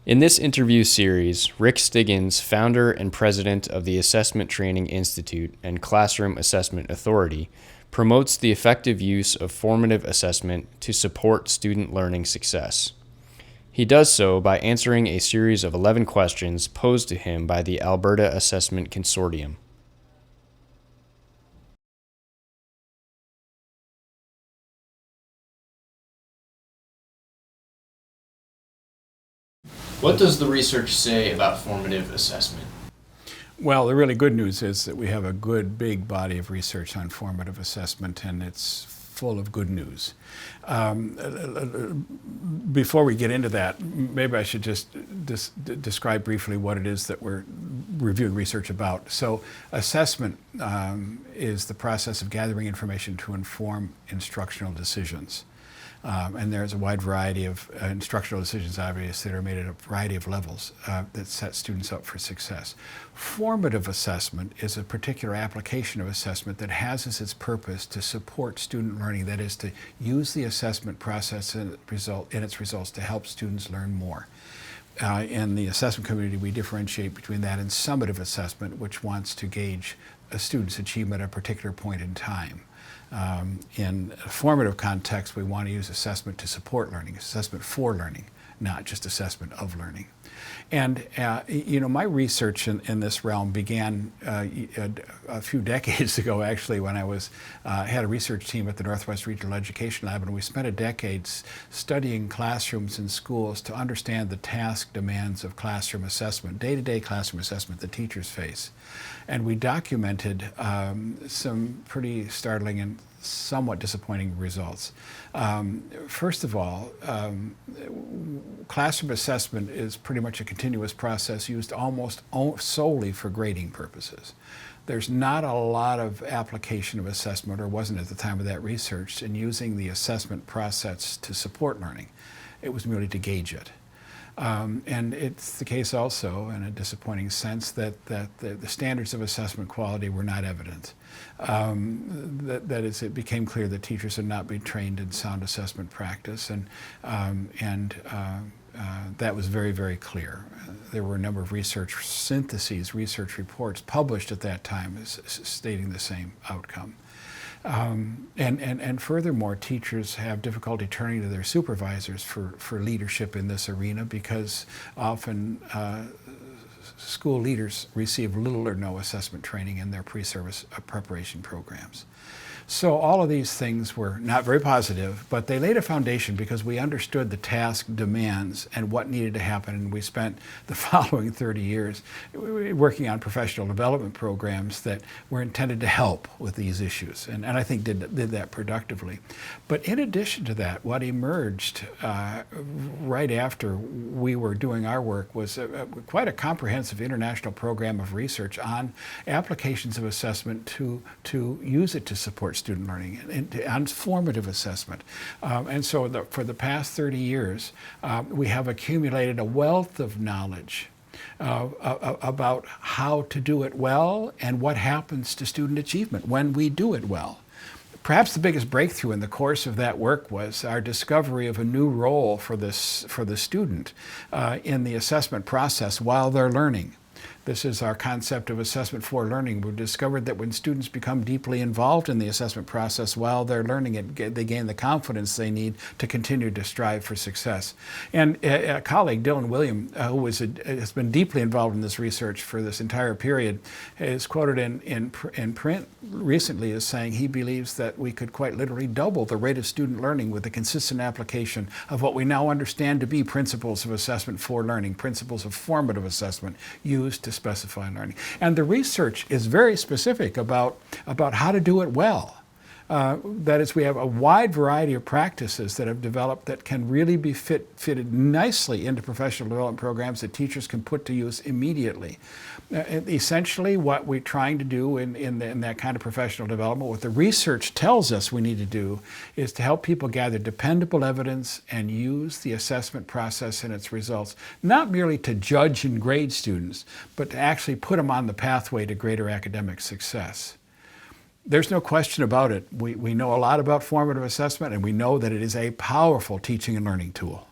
In this interview series, Rick Stiggins, founder and president of the Assessment Training Institute and Classroom Assessment Authority, promotes the effective use of formative assessment to support student learning success. He does so by answering a series of 11 questions posed to him by the Alberta Assessment Consortium. What does the research say about formative assessment? Well, the really good news is that we have a good, big body of research on formative assessment, and it's full of good news. Before we get into that, maybe I should just describe briefly what it is that we're reviewing research about. So assessment is the process of gathering information to inform instructional decisions. And there's a wide variety of instructional decisions, obviously, that are made at a variety of levels that set students up for success. Formative assessment is a particular application of assessment that has as its purpose to support student learning, that is, to use the assessment process and its results to help students learn more. In the assessment community, we differentiate between that and summative assessment, which wants to gauge a student's achievement at a particular point in time. In a formative context, we want to use assessment to support learning, assessment for learning, not just assessment of learning. And my research in this realm began a few decades ago, actually, when I had a research team at the Northwest Regional Education Lab, and we spent a decade studying classrooms and schools to understand the task demands of classroom assessment, day-to-day classroom assessment that teachers face. And we documented some pretty startling and somewhat disappointing results. First of all, classroom assessment is pretty much a continuous process used almost solely for grading purposes. There's not a lot of application of assessment, or wasn't at the time of that research, in using the assessment process to support learning. It was merely to gauge it. And it's the case also, in a disappointing sense, that the standards of assessment quality were not evident. That is, it became clear that teachers had not been trained in sound assessment practice, and that was very, very clear. There were a number of research syntheses, research reports published at that time stating the same outcome. And furthermore, teachers have difficulty turning to their supervisors for leadership in this arena, because often school leaders receive little or no assessment training in their pre-service preparation programs. So all of these things were not very positive, but they laid a foundation because we understood the task demands and what needed to happen. And we spent the following 30 years working on professional development programs that were intended to help with these issues, and I think did that productively. But in addition to that, what emerged right after we were doing our work was quite a comprehensive international program of research on applications of assessment to use it to support student learning and on formative assessment. And so for the past 30 years, we have accumulated a wealth of knowledge about how to do it well and what happens to student achievement when we do it well. Perhaps the biggest breakthrough in the course of that work was our discovery of a new role for the student in the assessment process while they're learning. This is our concept of assessment for learning. We've discovered that when students become deeply involved in the assessment process while they're learning, they gain the confidence they need to continue to strive for success. And a colleague, Dylan William, who has been deeply involved in this research for this entire period, is quoted in print recently as saying he believes that we could quite literally double the rate of student learning with the consistent application of what we now understand to be principles of assessment for learning, principles of formative assessment used to specify learning. And the research is very specific about how to do it well. That is, we have a wide variety of practices that have developed that can really be fitted nicely into professional development programs that teachers can put to use immediately. Essentially, what we're trying to do in that kind of professional development, what the research tells us we need to do, is to help people gather dependable evidence and use the assessment process and its results, not merely to judge and grade students, but to actually put them on the pathway to greater academic success. There's no question about it. We know a lot about formative assessment, and we know that it is a powerful teaching and learning tool.